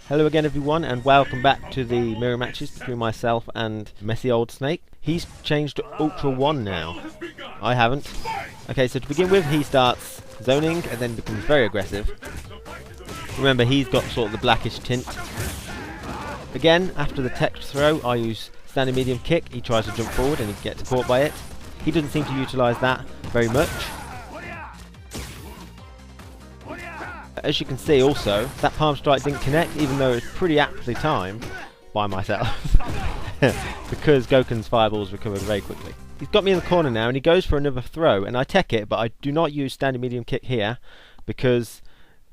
Hello again everyone, and welcome back to the mirror matches between myself and MessiOldSnake. He's changed to Ultra 1 now. I haven't. Okay, so to begin with, he starts zoning and then becomes very aggressive. Remember, he's got sort of the blackish tint. Again, after the tech throw, I use standing medium kick. He tries to jump forward and he gets caught by it. He doesn't seem to utilise that very much. As you can see also, that palm strike didn't connect, even though it's pretty aptly timed by myself. Because Gouken's fireballs recovered very quickly. He's got me in the corner now and he goes for another throw, and I tech it, but I do not use standing medium kick here because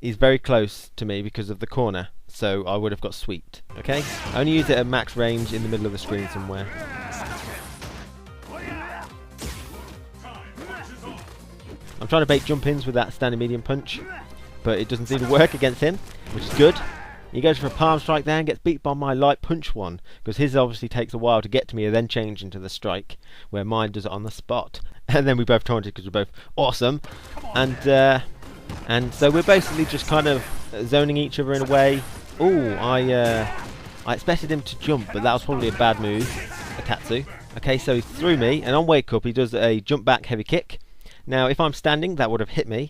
he's very close to me because of the corner, so I would have got sweeped. Okay? I only use it at max range in the middle of the screen somewhere. I'm trying to bait jump-ins with that standing medium punch, but it doesn't seem to work against him, which is good. He goes for a palm strike there and gets beat by my light punch one, because his obviously takes a while to get to me and then change into the strike, where mine does it on the spot. And then we both taunted because we're both awesome. And so we're basically just kind of zoning each other in a way. Ooh, I expected him to jump, but that was probably a bad move, a Tatsu. Okay, so he threw me, and on wake up he does a jump back heavy kick. Now if I'm standing, that would have hit me.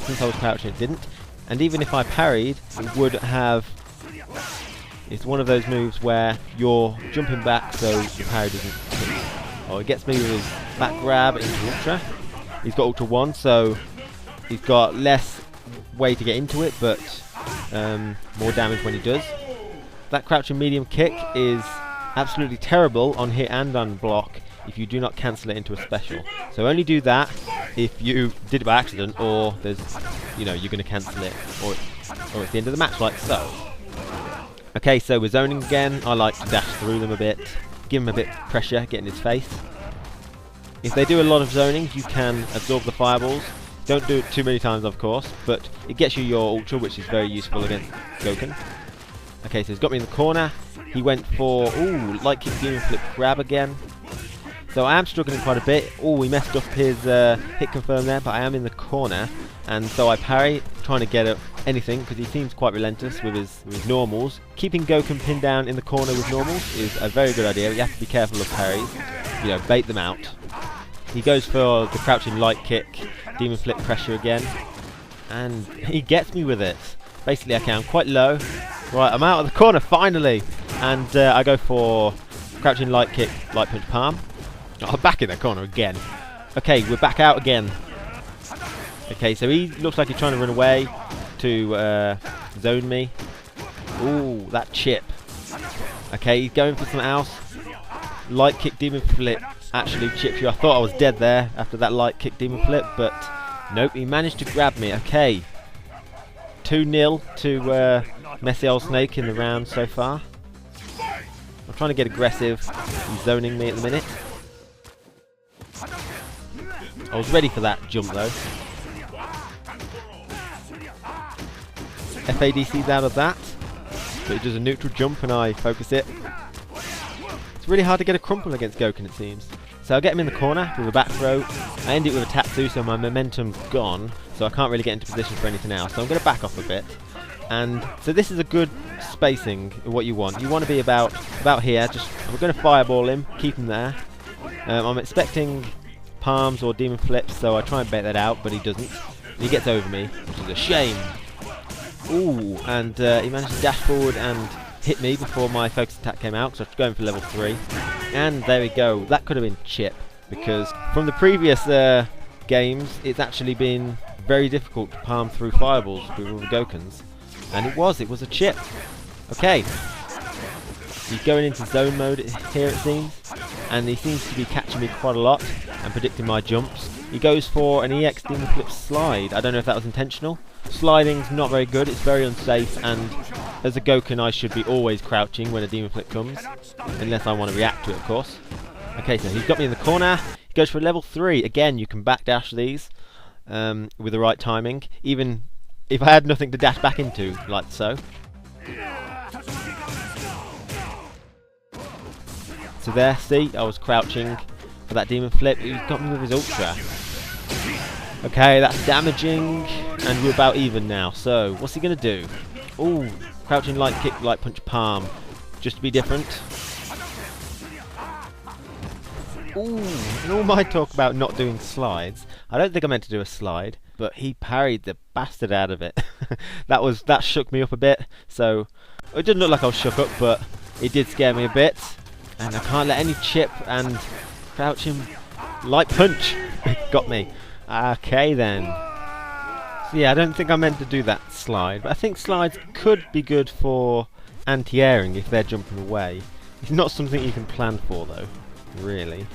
Since I was crouching, it didn't. And even if I parried, it would have... It's one of those moves where you're jumping back so the parry doesn't hit. Oh, he gets me with his back grab into Ultra. He's got Ultra 1, so he's got less way to get into it, but more damage when he does. That crouching medium kick is absolutely terrible on hit and on block if you do not cancel it into a special. So only do that if you did it by accident, or there's, you know, you're going to cancel it, or it's the end of the match, like so. Okay, so we're zoning again. I like to dash through them a bit, give him a bit of pressure, get in his face. If they do a lot of zoning, you can absorb the fireballs. Don't do it too many times, of course, but it gets you your Ultra, which is very useful against Gouken. Okay, so he's got me in the corner. He went for, ooh, light kick, demon flip, grab again. So I am struggling quite a bit. Oh, we messed up his hit confirm there, but I am in the corner, and so I parry, trying to get at anything because he seems quite relentless with his normals. Keeping Gouken pinned down in the corner with normals is a very good idea. You have to be careful of parries, you know, bait them out. He goes for the crouching light kick, demon flip pressure again, and he gets me with it. Basically, okay, I'm quite low. Right, I'm out of the corner finally, and I go for crouching light kick, light punch palm. Oh, back in the corner again. Okay, we're back out again. Okay, so he looks like he's trying to run away to zone me. Ooh, that chip. Okay, he's going for something else. Light kick demon flip actually chips you. I thought I was dead there after that light kick demon flip, but nope, he managed to grab me. Okay, 2-0 to MessiOldSnake in the round so far. I'm trying to get aggressive. He's zoning me at the minute. I was ready for that jump though. FADC's out of that, but he does a neutral jump and I focus it. It's really hard to get a crumple against Gouken, it seems. So I'll get him in the corner with a back throw. I end it with a Tatsu, so my momentum's gone, so I can't really get into position for anything else. So I'm going to back off a bit. And so this is a good spacing of what you want. You want to be about here. Just we're going to fireball him, keep him there. I'm expecting palms or demon flips, so I try and bait that out, but he doesn't. He gets over me, which is a shame. Ooh, and he managed to dash forward and hit me before my focus attack came out, so I was going for level 3. And there we go. That could have been chip, because from the previous games, it's actually been very difficult to palm through fireballs with all the Goukens. And it was a chip. Okay. He's going into zone mode here, it seems, and he seems to be catching me quite a lot and predicting my jumps. He goes for an EX demon flip slide. I don't know if that was intentional. Sliding's not very good, it's very unsafe, and as a Gouken I should be always crouching when a demon flip comes, unless I want to react to it, of course. Okay, so he's got me in the corner. He goes for a level 3. Again, you can backdash these with the right timing, even if I had nothing to dash back into, like so. So there, see, I was crouching for that demon flip. He got me with his Ultra. Okay, that's damaging, and we're about even now. So, what's he going to do? Ooh, crouching light kick, light punch, palm, just to be different. Ooh, and all my talk about not doing slides, I don't think I meant to do a slide, but he parried the bastard out of it. that shook me up a bit, so it didn't look like I was shook up, but it did scare me a bit. And I can't let any chip and crouching light punch got me. Okay then. So yeah, I don't think I meant to do that slide, but I think slides could be good for anti-airing if they're jumping away. It's not something you can plan for though, really.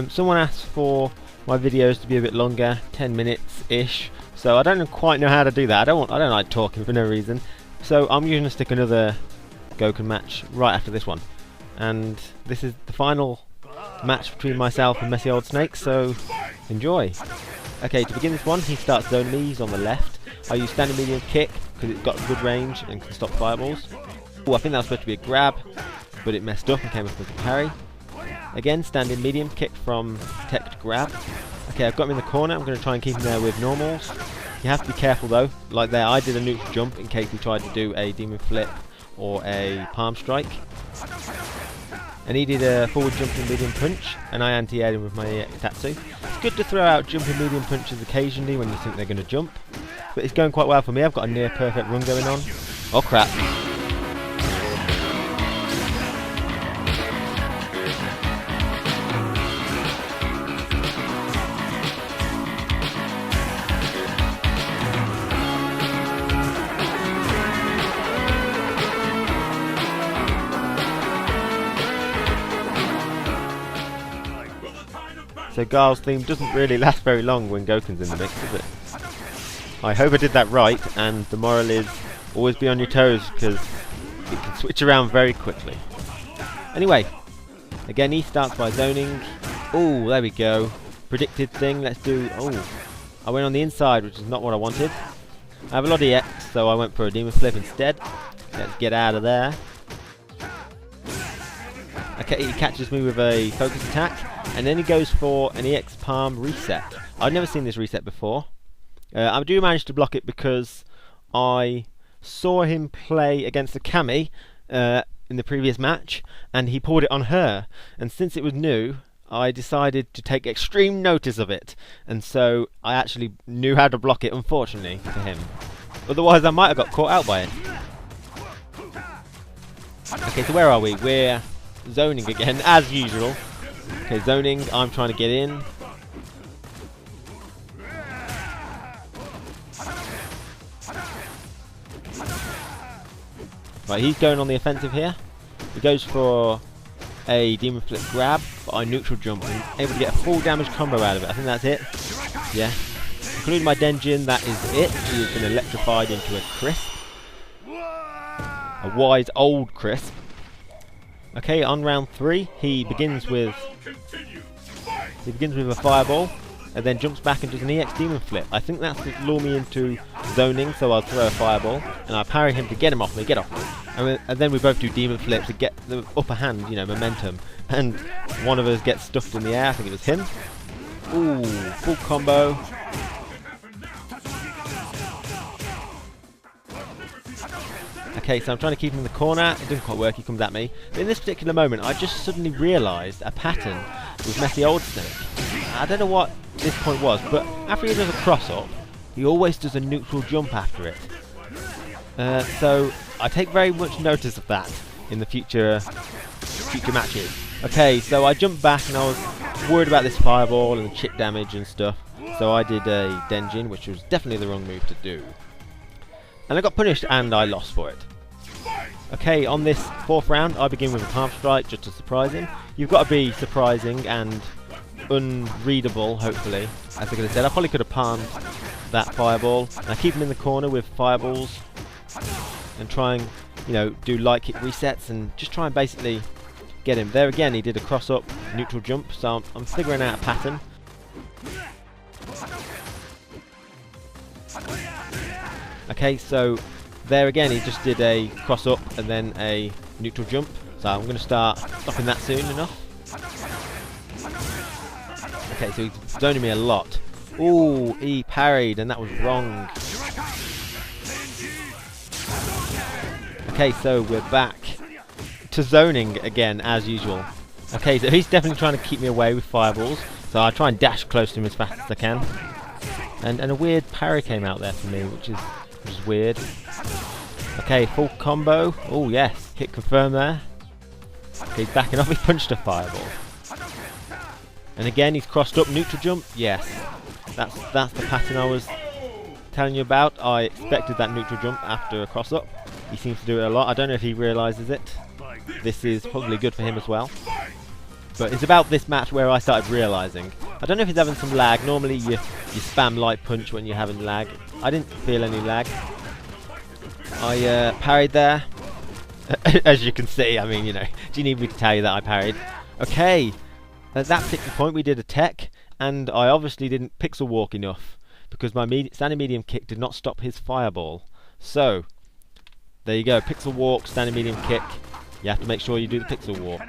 Someone asked for my videos to be a bit longer, 10 minutes-ish, so I don't quite know how to do that. I don't like talking for no reason, so I'm going to stick another Gouken match right after this one. And this is the final match between myself and MessiOldSnake, so enjoy. Okay, to begin this one, he starts zoning me, he's on the left. I use standing medium kick because it's got good range and can stop fireballs. Oh, I think that was supposed to be a grab, but it messed up and came up with a parry. Again, standing medium kick from tech to grab. Okay, I've got him in the corner, I'm going to try and keep him there with normals. You have to be careful though, like there I did a neutral jump in case he tried to do a demon flip or a palm strike. And he did a forward jumping medium punch, and I anti-aired him with my Tatsu. It's good to throw out jumping medium punches occasionally when you think they're going to jump, but it's going quite well for me. I've got a near perfect run going on. Oh crap. So Gar's theme doesn't really last very long when Gouken's in the mix, does it? I hope I did that right, and the moral is always be on your toes because it can switch around very quickly. Anyway, again he starts by zoning. Oh, there we go. Predicted thing, let's do... Oh, I went on the inside, which is not what I wanted. I have a lot of EX, so I went for a demon flip instead. Let's get out of there. Okay, he catches me with a focus attack, and then he goes for an EX palm reset. I've never seen this reset before. I do manage to block it because I saw him play against the Kami in the previous match, and he pulled it on her. And since it was new, I decided to take extreme notice of it, and so I actually knew how to block it, unfortunately, for him. Otherwise I might have got caught out by it. Okay, so where are we? We're zoning again, as usual. Okay, zoning, I'm trying to get in. Right, he's going on the offensive here. He goes for a demon flip grab, but I neutral jump and able to get a full damage combo out of it. I think that's it. Yeah. Including my Denjin, that is it. He has been electrified into a crisp. A wise old crisp. Okay, on round 3, he begins with a fireball, and then jumps back and does an EX demon flip. I think that's to lure me into zoning, so I'll throw a fireball, and I parry him to get him off me, and then we both do demon flips to get the upper hand, you know, momentum, and one of us gets stuffed in the air. I think it was him. Ooh, full combo. Okay, so I'm trying to keep him in the corner. It doesn't quite work, he comes at me. But in this particular moment, I just suddenly realised a pattern with MessiOldSnake. I don't know what this point was, but after he does a cross-up, he always does a neutral jump after it. So I take very much notice of that in the future matches. Okay, so I jumped back and I was worried about this fireball and the chip damage and stuff. So I did a Denjin, which was definitely the wrong move to do. And I got punished and I lost for it. Okay, on this 4th round, I begin with a palm strike just to surprise him. You've got to be surprising and unreadable, hopefully, as I could have said. I probably could have palmed that fireball. And I keep him in the corner with fireballs and try and, you know, do light kick resets and just try and basically get him. There again, he did a cross-up neutral jump, so I'm figuring out a pattern. Okay, so there again he just did a cross up and then a neutral jump, so I'm going to start stopping that soon enough. Okay, so he's zoning me a lot. Ooh, he parried and that was wrong. Okay, Okay, so we're back to zoning again as usual. Okay, so he's definitely trying to keep me away with fireballs, so I try and dash close to him as fast as I can. And a weird parry came out there for me, which is weird. Okay, full combo. Oh yes, hit confirm there. Okay, he's backing off. He punched a fireball. And again, he's crossed up neutral jump. Yes, that's the pattern I was telling you about. I expected that neutral jump after a cross up. He seems to do it a lot. I don't know if he realises it. This is probably good for him as well. But it's about this match where I started realising. I don't know if he's having some lag. Normally you spam light punch when you're having lag. I didn't feel any lag. I parried there. As you can see, I mean, you know, do you need me to tell you that I parried? Okay, at that particular point we did a tech, and I obviously didn't pixel walk enough, because my standing medium kick did not stop his fireball. So, there you go, pixel walk, standing medium kick. You have to make sure you do the pixel walk.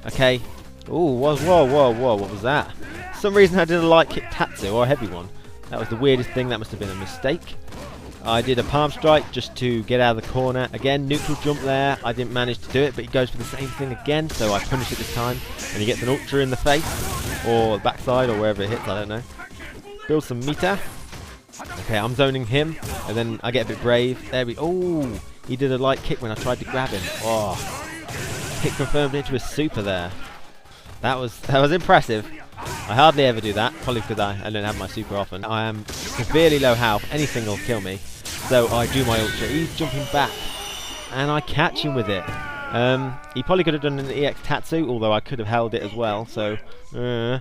Okay. Ooh, whoa, what was that? For some reason I did a light kick tatsu, or a heavy one. That was the weirdest thing, that must have been a mistake. I did a palm strike just to get out of the corner. Again, neutral jump there. I didn't manage to do it, but he goes for the same thing again, so I punish it this time. And he gets an ultra in the face, or the backside, or wherever it hits, I don't know. Build some meter. Okay, I'm zoning him, and then I get a bit brave. There we... Oh, he did a light kick when I tried to grab him. Oh, hit confirmed into his super there. That was impressive. I hardly ever do that, probably because I don't have my super often. I am severely low health, anything will kill me. So I do my ultra. He's jumping back, and I catch him with it. He probably could have done an EX Tatsu, although I could have held it as well. So, I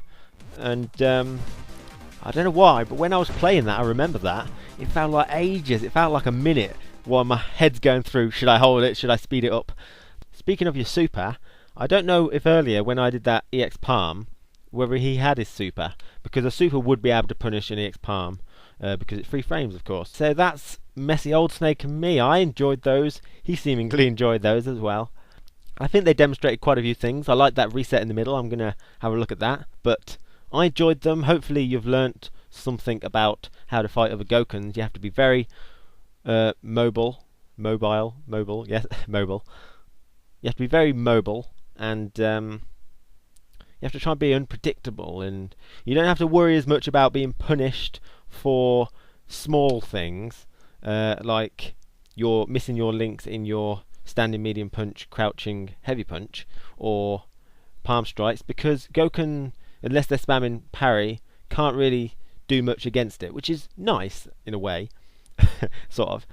don't know why, but when I was playing that, I remember that. It felt like ages, it felt like a minute while my head's going through, should I hold it, should I speed it up? Speaking of your super, I don't know if earlier when I did that EX Palm, whether he had his super, because a super would be able to punish an EX Palm, because it's 3 frames of course. So that's MessiOldSnake and me. I enjoyed those, he seemingly enjoyed those as well. I think they demonstrated quite a few things. I like that reset in the middle, I'm going to have a look at that, but I enjoyed them. Hopefully you've learnt something about how to fight other Goukens. You have to be very mobile. You have to be very mobile, and you have to try and be unpredictable, and you don't have to worry as much about being punished for small things, like you're missing your links in your standing medium punch, crouching heavy punch, or palm strikes, because Gouken, unless they're spamming parry, can't really do much against it, which is nice in a way. Sort of.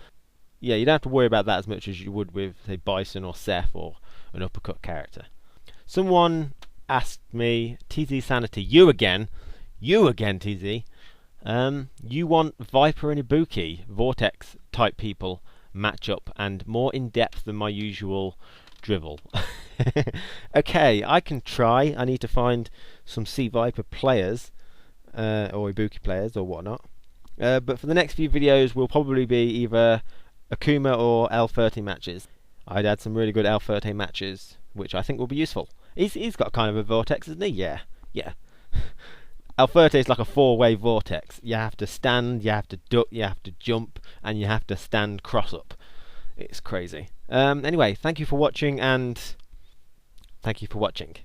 Yeah, you don't have to worry about that as much as you would with, say, Bison or Seth or an uppercut character. Someone asked me, TZ Sanity, you again, TZ. You want Viper and Ibuki, Vortex type people matchup, and more in depth than my usual drivel. Okay, I can try. I need to find some C.Viper players, or Ibuki players, or whatnot. But for the next few videos will probably be either Akuma or Feurte matches. I'd had some really good Feurte matches, which I think will be useful. He's got kind of a vortex, isn't he? Yeah. Feurte is like a 4-way vortex. You have to stand, you have to duck, you have to jump, and you have to stand cross up. It's crazy. Anyway, thank you for watching, and thank you for watching.